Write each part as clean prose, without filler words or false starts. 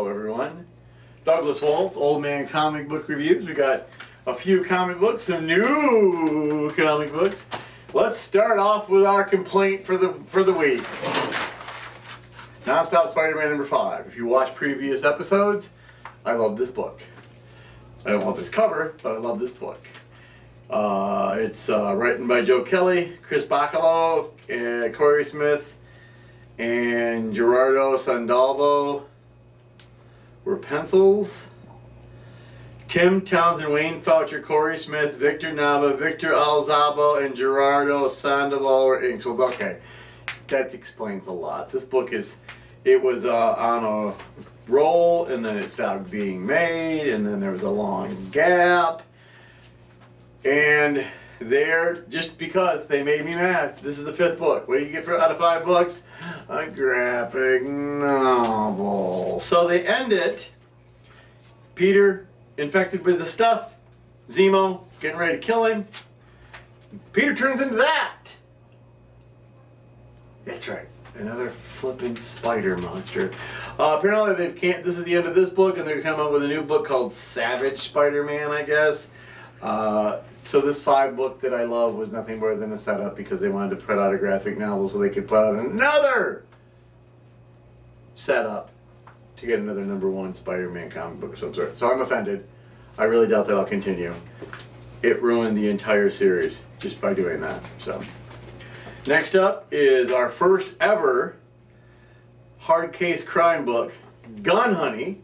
Hello everyone. Douglas Waltz, Old Man Comic Book Reviews. We got a few comic books, some new comic books. Let's start off with our complaint for the week. Non-Stop Spider-Man number 5. If you watch previous episodes, I love this book. I don't love this cover, but I love this book. It's written by Joe Kelly, Chris Bacalo, Corey Smith, and Gerardo Sandalvo were pencils. Tim Townsend, Wayne Foucher, Corey Smith, Victor Nava, Victor Alzabo, and Gerardo Sandoval were inks. Well, okay, that explains a lot. This book was on a roll, and then it stopped being made, and then there was a long gap. And just because they made me mad. This is the 5th book. What do you get out of 5 books? A graphic novel. So they end it. Peter, infected with the stuff. Zemo, getting ready to kill him. Peter turns into that. That's right. Another flipping spider monster. Apparently this is the end of this book, and they're going to come up with a new book called Savage Spider-Man, I guess. So this 5 book that I love was nothing more than a setup because they wanted to put out a graphic novel so they could put out another setup to get another #1 Spider-Man comic book of some sort. So I'm offended. I really doubt that I'll continue. It ruined the entire series just by doing that. So next up is our first ever hard case crime book, Gun Honey.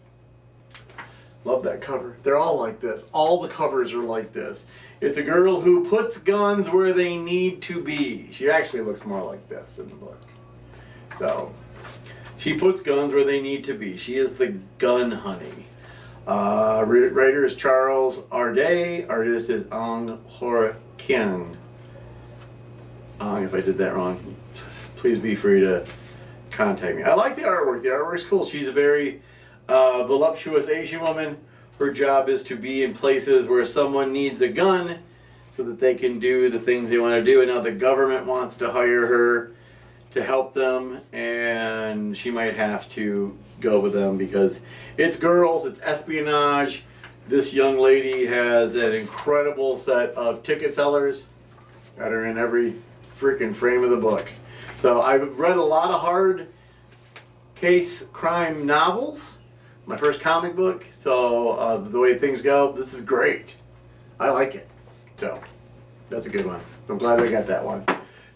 Love that cover. They're all like this. All the covers are like this. It's a girl who puts guns where they need to be. She actually looks more like this in the book. So, she puts guns where they need to be. She is the Gun Honey. Writer is Charles Arday. Artist is Ang Hor Kyung. If I did that wrong, please be free to contact me. I like the artwork. The artwork's cool. She's a very voluptuous Asian woman. Her job is to be in places where someone needs a gun so that they can do the things they want to do. And now the government wants to hire her to help them, and she might have to go with them because it's girls, it's espionage. This young lady has an incredible set of ticket sellers that are in every freaking frame of the book. So I've read a lot of hard case crime novels. My first comic book, so the way things go, this is great. I like it. So, that's a good one. I'm glad I got that one.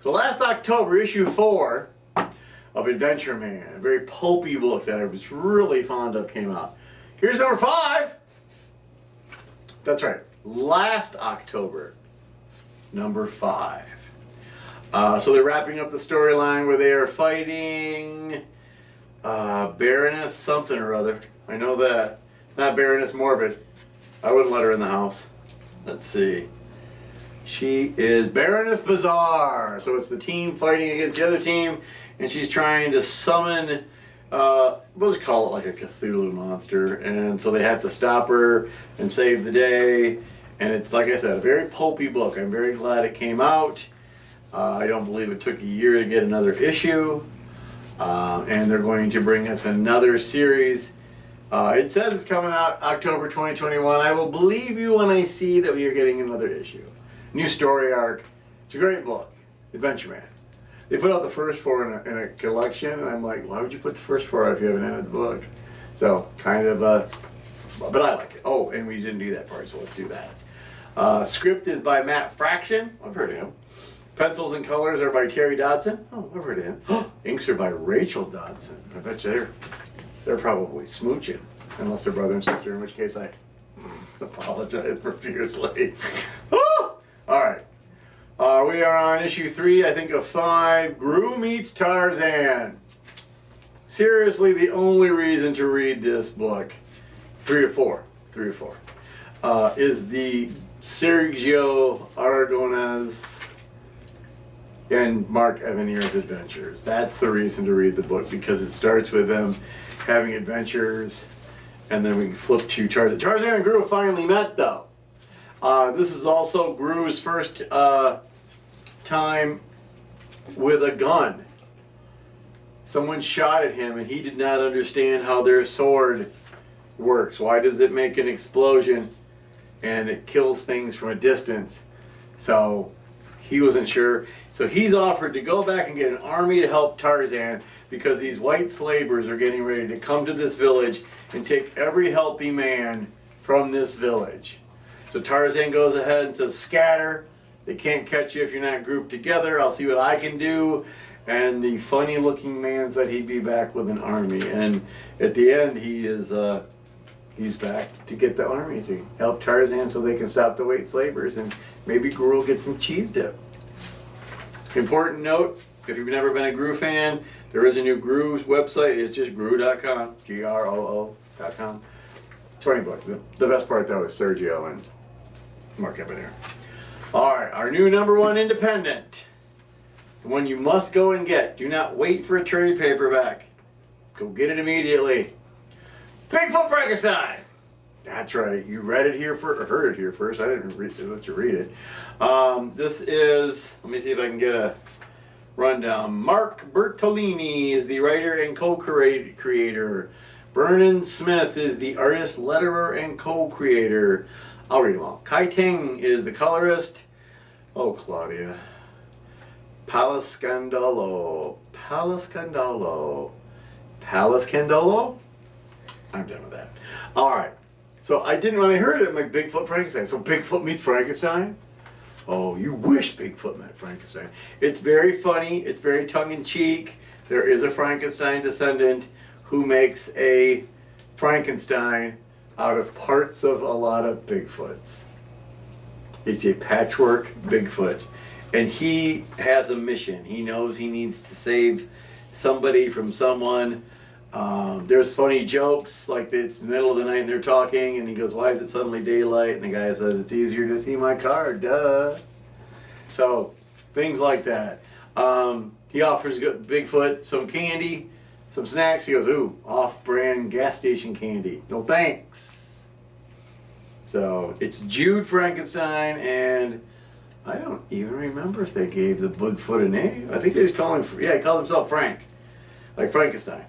So last October, issue 4 of Adventure Man, a very pulpy book that I was really fond of, came out. Here's number 5. That's right, last October, number 5. So they're wrapping up the storyline where they are fighting Baroness something or other. I know that. It's not Baroness Morbid. I wouldn't let her in the house. Let's see. She is Baroness Bizarre. So it's the team fighting against the other team, and she's trying to summon, we'll just call it like a Cthulhu monster. And so they have to stop her and save the day. And it's, like I said, a very pulpy book. I'm very glad it came out. I don't believe it took a year to get another issue. And they're going to bring us another series. It says it's coming out October 2021. I will believe you when I see that we are getting another issue. New story arc. It's a great book. Adventure Man. They put out the first 4 in a collection, and I'm like, why would you put the first 4 out if you haven't ended the book? So, kind of, but I like it. Oh, and we didn't do that part, so let's do that. Script is by Matt Fraction. I've heard of him. Pencils and colors are by Terry Dodson. Oh, I've heard of him. Inks are by Rachel Dodson. I bet you they're probably smooching, unless they're brother and sister, in which case I apologize profusely. All right. We are on issue 3, I think, of 5. Gru Meets Tarzan. Seriously, the only reason to read this book, 3 or 4, is the Sergio Aragonés and Mark Evaniers adventures. That's the reason to read the book, because it starts with them having adventures, and then we flip to Tarzan. Tarzan and Gru finally met, though. This is also Gru's first time with a gun. someone shot at him and he did not understand how their sword works. Why does it make an explosion and it kills things from a distance? So he wasn't sure. So he's offered to go back and get an army to help Tarzan because these white slavers are getting ready to come to this village and take every healthy man from this village. So Tarzan goes ahead and says, scatter. They can't catch you if you're not grouped together. I'll see what I can do. And the funny looking man said he'd be back with an army. And at the end, he's back to get the army to help Tarzan so they can stop the white slavers. And maybe Gru will get some cheese dip. Important note, if you've never been a Gru fan, there is a new Gru website. It's just gru.com, Groo.com. It's a funny book. The best part, though, is Sergio and Mark Ebonier. All right, our new #1 independent. The one you must go and get. Do not wait for a trade paperback. Go get it immediately. Bigfoot Frankenstein. That's right. You read it here first, or heard it here first. I didn't let you read it. This is, let me see if I can get a rundown. Mark Bertolini is the writer and co-creator. Vernon Smith is the artist, letterer, and co-creator. I'll read them all. Kai Ting is the colorist. Oh, Claudia. Palascandolo. I'm done with that. All right. So when I heard it, I'm like, Bigfoot Frankenstein. So Bigfoot meets Frankenstein? Oh, you wish Bigfoot met Frankenstein. It's very funny. It's very tongue-in-cheek. There is a Frankenstein descendant who makes a Frankenstein out of parts of a lot of Bigfoots. It's a patchwork Bigfoot. And he has a mission. He knows he needs to save somebody from someone. There's funny jokes, like it's the middle of the night and they're talking, and he goes, why is it suddenly daylight? And the guy says, it's easier to see my car, duh. So, things like that. He offers Bigfoot some candy, some snacks. He goes, ooh, off-brand gas station candy. No thanks. So, it's Jude Frankenstein, and I don't even remember if they gave the Bigfoot a name. I think they just call him, he called himself Frank, like Frankenstein.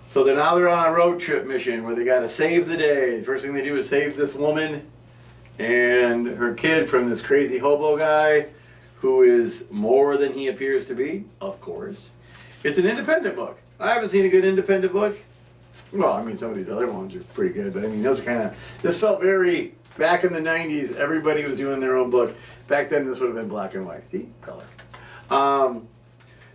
So now they're on a road trip mission where they got to save the day. The first thing they do is save this woman and her kid from this crazy hobo guy who is more than he appears to be, of course. It's an independent book. I haven't seen a good independent book. Well, I mean, some of these other ones are pretty good, but I mean, those are kind of, this felt very, back in the 90s, everybody was doing their own book. Back then, this would have been black and white. See? Color.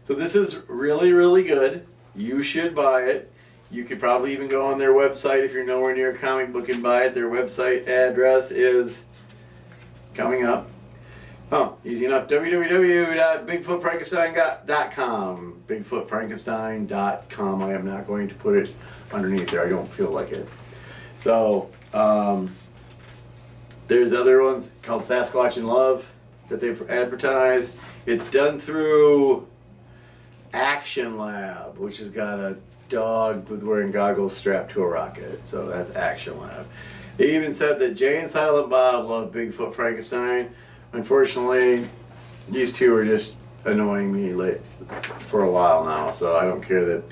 So this is really, really good. You should buy it. You could probably even go on their website if you're nowhere near a comic book and buy it. Their website address is coming up. Oh, easy enough. www.bigfootfrankenstein.com. Bigfootfrankenstein.com. I am not going to put it underneath there. I don't feel like it. So, there's other ones called Sasquatch in Love that they've advertised. It's done through Action Lab, which has got a dog with wearing goggles strapped to a rocket. So that's Action Lab. They even said that Jay and Silent Bob love Bigfoot Frankenstein. Unfortunately, these two are just annoying me for a while now, so I don't care that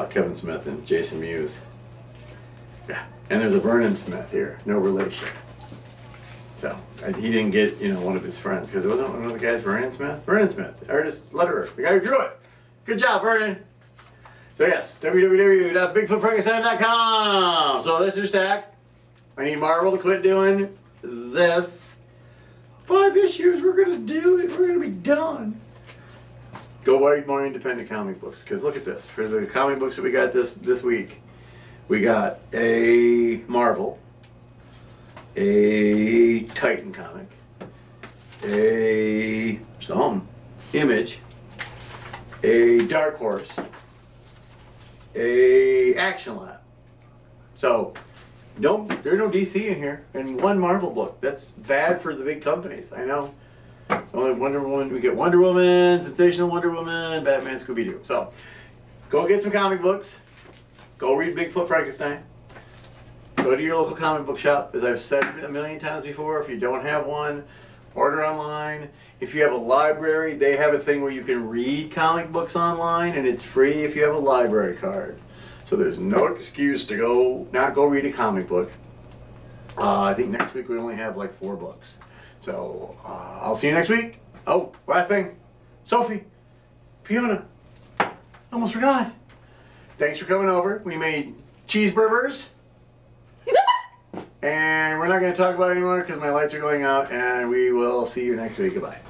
Kevin Smith and Jason Mewes. Yeah, and there's a Vernon Smith here, no relation. So he didn't get one of his friends because it wasn't one of the guys, Vernon Smith, the artist, letterer, the guy who drew it. Good job, Vernon. So yes, www.bigfootfrankenstein.com. So that's your stack. I need Marvel to quit doing this. 5 issues, we're gonna do it. We're gonna be done. Go buy more independent comic books, because look at this. For the comic books that we got this week, we got a Marvel, a Titan comic, a Image, a Dark Horse, a Action Lab. So there's no DC in here, and one Marvel book. That's bad for the big companies. I know. Only Wonder Woman. We get Wonder Woman, Sensational Wonder Woman, Batman, Scooby-Doo. So go get some comic books. Go read Bigfoot Frankenstein. Go to your local comic book shop. As I've said a million times before, if you don't have one, order online. If you have a library, they have a thing where you can read comic books online, and it's free if you have a library card. So there's no excuse to not go read a comic book. I think next week we only have like 4 books. So I'll see you next week. Oh, last thing. Sophie, Fiona, almost forgot. Thanks for coming over. We made cheeseburgers. And we're not going to talk about it anymore because my lights are going out, and we will see you next week. Goodbye.